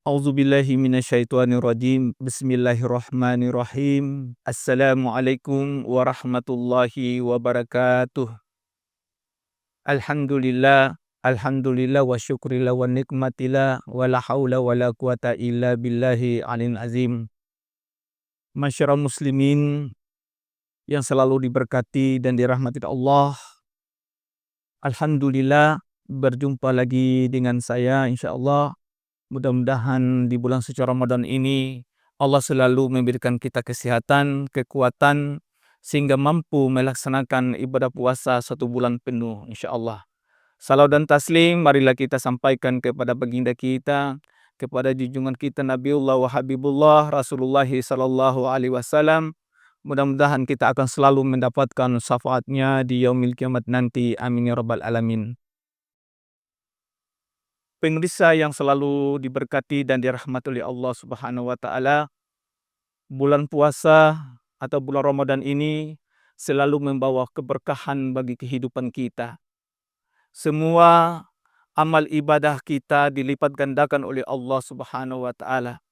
A'udzubillahi minasyaitonirrajim. Bismillahirrahmanirrahim. Assalamualaikum warahmatullahi wabarakatuh. Alhamdulillah, alhamdulillah wa syukrillah wa nikmatillah wa la haula wa la quwata illa billahi aliyil azim. Masyarul muslimin yang selalu diberkati dan dirahmati Allah. Alhamdulillah berjumpa lagi dengan saya insyaallah. Mudah-mudahan di bulan suci Ramadan ini Allah selalu memberikan kita kesehatan, kekuatan sehingga mampu melaksanakan ibadah puasa 1 bulan penuh insyaallah. Salawat dan taslim marilah kita sampaikan kepada baginda kita, kepada junjungan kita Nabiullah wa Habibullah Rasulullah sallallahu alaihi wasallam. Mudah-mudahan kita akan selalu mendapatkan syafaatnya di yaumil kiamat nanti. Amin ya rabbal alamin. Pemirsa yang selalu diberkati dan dirahmati oleh Allah Subhanahu wa taala, bulan puasa atau bulan Ramadan ini selalu membawa keberkahan bagi kehidupan kita. Semua amal ibadah kita dilipat gandakan oleh Allah Subhanahu wa taala.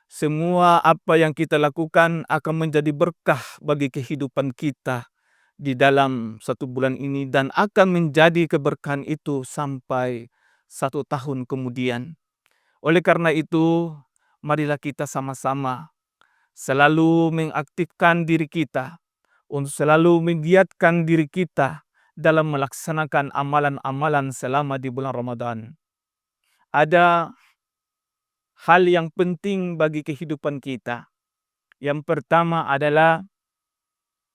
Semua apa yang kita lakukan akan menjadi berkah bagi kehidupan kita di dalam 1 bulan ini dan akan menjadi keberkahan itu sampai 1 tahun kemudian. Oleh karena itu, marilah kita sama-sama selalu mengaktifkan diri kita untuk selalu menggiatkan diri kita dalam melaksanakan amalan-amalan selama di bulan Ramadan. Ada hal yang penting bagi kehidupan kita. Yang pertama adalah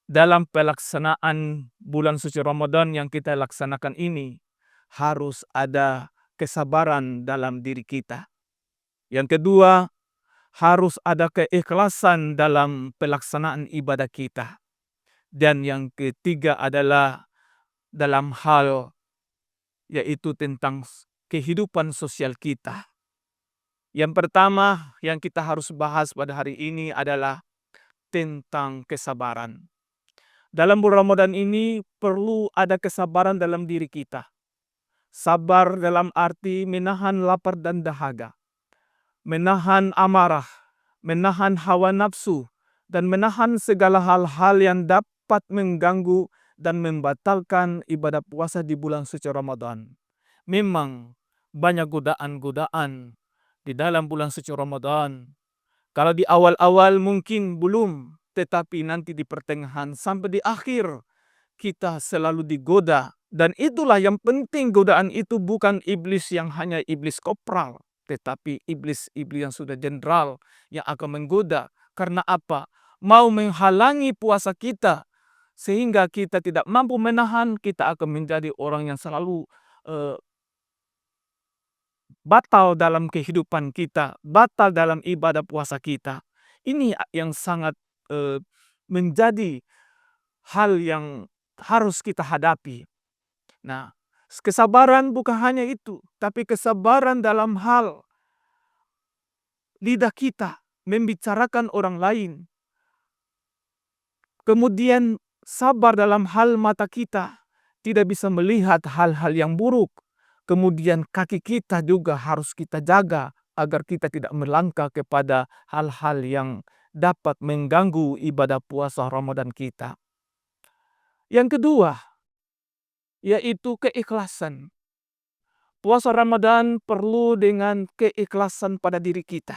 dalam pelaksanaan bulan suci Ramadan yang kita laksanakan ini harus ada kesabaran dalam diri kita. Yang kedua, harus ada keikhlasan dalam pelaksanaan ibadah kita. Dan yang ketiga adalah dalam hal yaitu tentang kehidupan sosial kita. Yang pertama yang kita harus bahas pada hari ini adalah tentang kesabaran. Dalam bulan Ramadan ini perlu ada kesabaran dalam diri kita. Sabar dalam arti menahan lapar dan dahaga, menahan amarah, menahan hawa nafsu, dan menahan segala hal-hal yang dapat mengganggu dan membatalkan ibadah puasa di bulan suci Ramadan. Memang banyak godaan-godaan di dalam bulan suci Ramadan. Kalau di awal-awal mungkin belum, tetapi nanti di pertengahan sampai di akhir kita selalu digoda. Dan itulah yang penting, godaan itu bukan iblis yang hanya iblis kopral, tetapi iblis-iblis yang sudah jenderal yang akan menggoda. Karena apa? Mau menghalangi puasa kita sehingga kita tidak mampu menahan, kita akan menjadi orang yang selalu batal dalam kehidupan kita, batal dalam ibadah puasa kita. Ini yang sangat menjadi hal yang harus kita hadapi. Nah, kesabaran bukan hanya itu, tapi kesabaran dalam hal lidah kita membicarakan orang lain. Kemudian sabar dalam hal mata kita tidak bisa melihat hal-hal yang buruk. Kemudian kaki kita juga harus kita jaga agar kita tidak melangkah kepada hal-hal yang dapat mengganggu ibadah puasa Ramadan kita. Yang kedua, yaitu keikhlasan. Puasa Ramadan perlu dengan keikhlasan pada diri kita.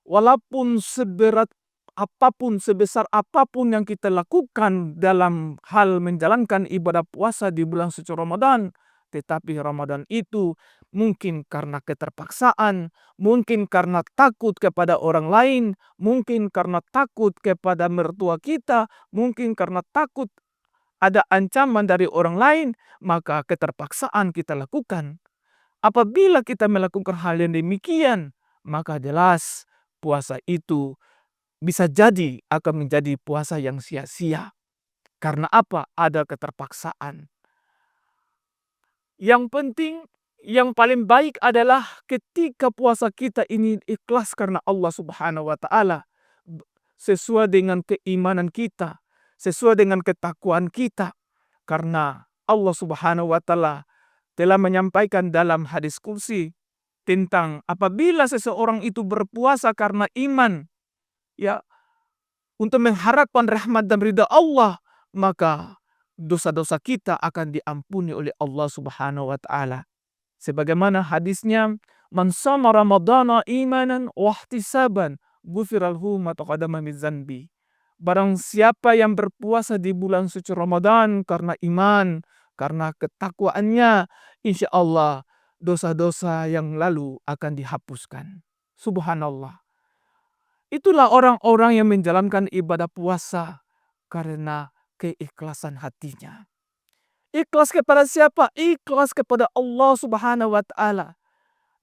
Walaupun seberat apapun, sebesar apapun yang kita lakukan dalam hal menjalankan ibadah puasa di bulan suci Ramadan, tetapi Ramadan itu mungkin karena keterpaksaan, mungkin karena takut kepada orang lain, mungkin karena takut kepada mertua kita, mungkin karena takut ada ancaman dari orang lain, maka keterpaksaan kita lakukan. Apabila kita melakukan hal yang demikian, maka jelas puasa itu bisa jadi akan menjadi puasa yang sia-sia. Karena apa? Ada keterpaksaan. Yang penting, yang paling baik adalah ketika puasa kita ini ikhlas karena Allah Subhanahu wa taala, sesuai dengan keimanan kita, sesuai dengan ketakwaan kita. Karena Allah Subhanahu wa taala telah menyampaikan dalam hadis kursi tentang apabila seseorang itu berpuasa karena iman, ya, untuk mengharapkan rahmat dan ridha Allah, maka dosa-dosa kita akan diampuni oleh Allah Subhanahu wa taala. Sebagaimana hadisnya, "Man shoma ramadhana imanan wa ihtisaban, ghufira lahu ma taqaddama min dzanbi." Barang siapa yang berpuasa di bulan suci Ramadan karena iman, karena ketakwaannya, insya Allah dosa-dosa yang lalu akan dihapuskan. Subhanallah. Itulah orang-orang yang menjalankan ibadah puasa karena keikhlasan hatinya. Ikhlas kepada siapa? Ikhlas kepada Allah Subhanahu wa taala.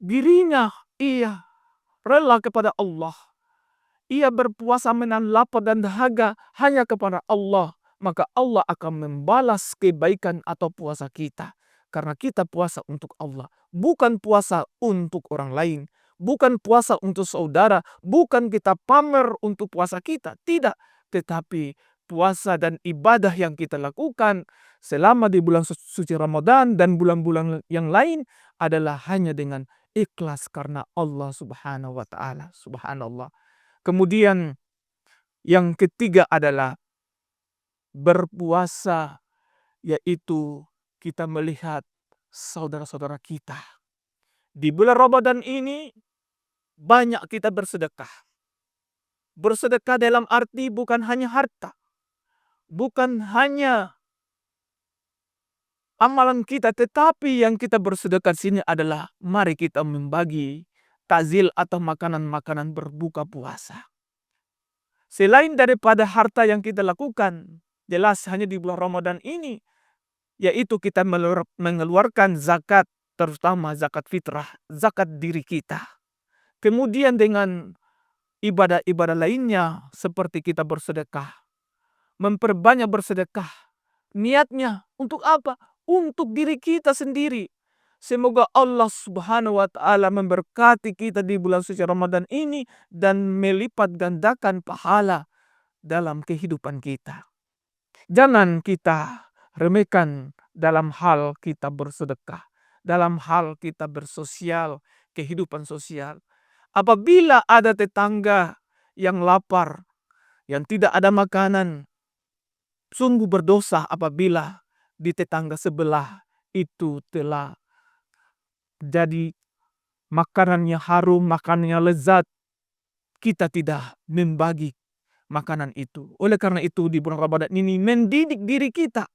Dirinya ia rela kepada Allah. Ia berpuasa menahan lapar dan dahaga hanya kepada Allah. Maka Allah akan membalas kebaikan atau puasa kita. Karena kita puasa untuk Allah. Bukan puasa untuk orang lain. Bukan puasa untuk saudara. Bukan kita pamer untuk puasa kita. Tidak. Tetapi puasa dan ibadah yang kita lakukan selama di bulan suci Ramadan dan bulan-bulan yang lain adalah hanya dengan ikhlas karena Allah Subhanahu wa taala. Subhanallah. Kemudian yang ketiga adalah berpuasa, yaitu kita melihat saudara-saudara kita. Di bulan Ramadan ini banyak kita bersedekah. Bersedekah dalam arti bukan hanya harta, bukan hanya amalan kita, tetapi yang kita bersedekah sini adalah mari kita membagi takjil atau makanan-makanan berbuka puasa. Selain daripada harta yang kita lakukan, jelas hanya di bulan Ramadan ini, yaitu kita mengeluarkan zakat, terutama zakat fitrah, zakat diri kita. Kemudian dengan ibadah-ibadah lainnya seperti kita bersedekah, memperbanyak bersedekah. Niatnya untuk apa? Untuk diri kita sendiri. Semoga Allah Subhanahu wa taala memberkati kita di bulan suci Ramadan ini dan melipat gandakan pahala dalam kehidupan kita. Jangan kita remehkan dalam hal kita bersedekah, dalam hal kita bersosial, kehidupan sosial. Apabila ada tetangga yang lapar, yang tidak ada makanan, sungguh berdosa apabila di tetangga sebelah itu telah jadi makanannya harum, makanannya lezat, kita tidak membagi makanan itu. Oleh karena itu di bulan Ramadan ini mendidik diri kita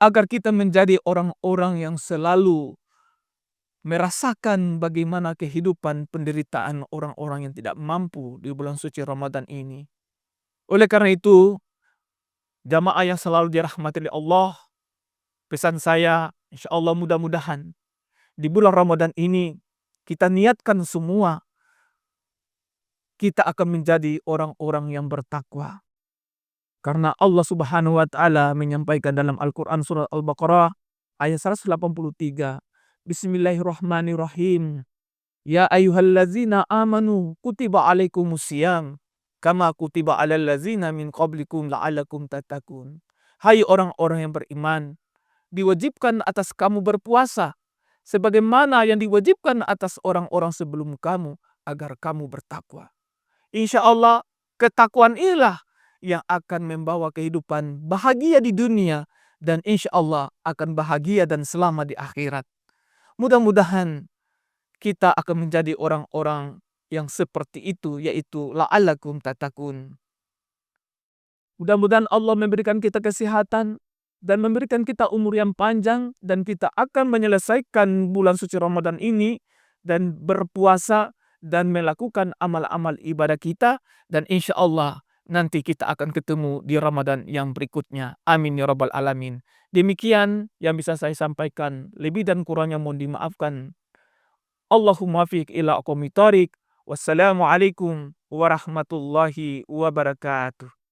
agar kita menjadi orang-orang yang selalu merasakan bagaimana kehidupan penderitaan orang-orang yang tidak mampu di bulan suci Ramadan ini. Oleh karena itu, jamaah yang selalu dirahmati oleh Allah, pesan saya, insya Allah mudah-mudahan di bulan Ramadan ini kita niatkan semua kita akan menjadi orang-orang yang bertakwa. Karena Allah Subhanahu wa taala menyampaikan dalam Al-Qur'an surat Al-Baqarah ayat 183. Bismillahirrahmanirrahim. Ya ayyuhallazina amanu kutiba alaikumusiyam kama kutiba alal ladzina min qablikum la'allakum tattaqun. Hai orang-orang yang beriman, diwajibkan atas kamu berpuasa sebagaimana yang diwajibkan atas orang-orang sebelum kamu agar kamu bertakwa. Insya Allah ketakwaan inilah yang akan membawa kehidupan bahagia di dunia dan insya Allah akan bahagia dan selamat di akhirat. Mudah-mudahan kita akan menjadi orang-orang yang seperti itu, yaitu la'allakum tattaqun. Mudah-mudahan Allah memberikan kita kesehatan dan memberikan kita umur yang panjang dan kita akan menyelesaikan bulan suci Ramadan ini dan berpuasa dan melakukan amal-amal ibadah kita dan insya Allah nanti kita akan ketemu di Ramadan yang berikutnya. Amin ya rabbal alamin. Demikian yang bisa saya sampaikan. Lebih dan kurangnya mohon dimaafkan. Allahumma fiq ila aqwamit thoriq. Wassalamualaikum warahmatullahi wabarakatuh.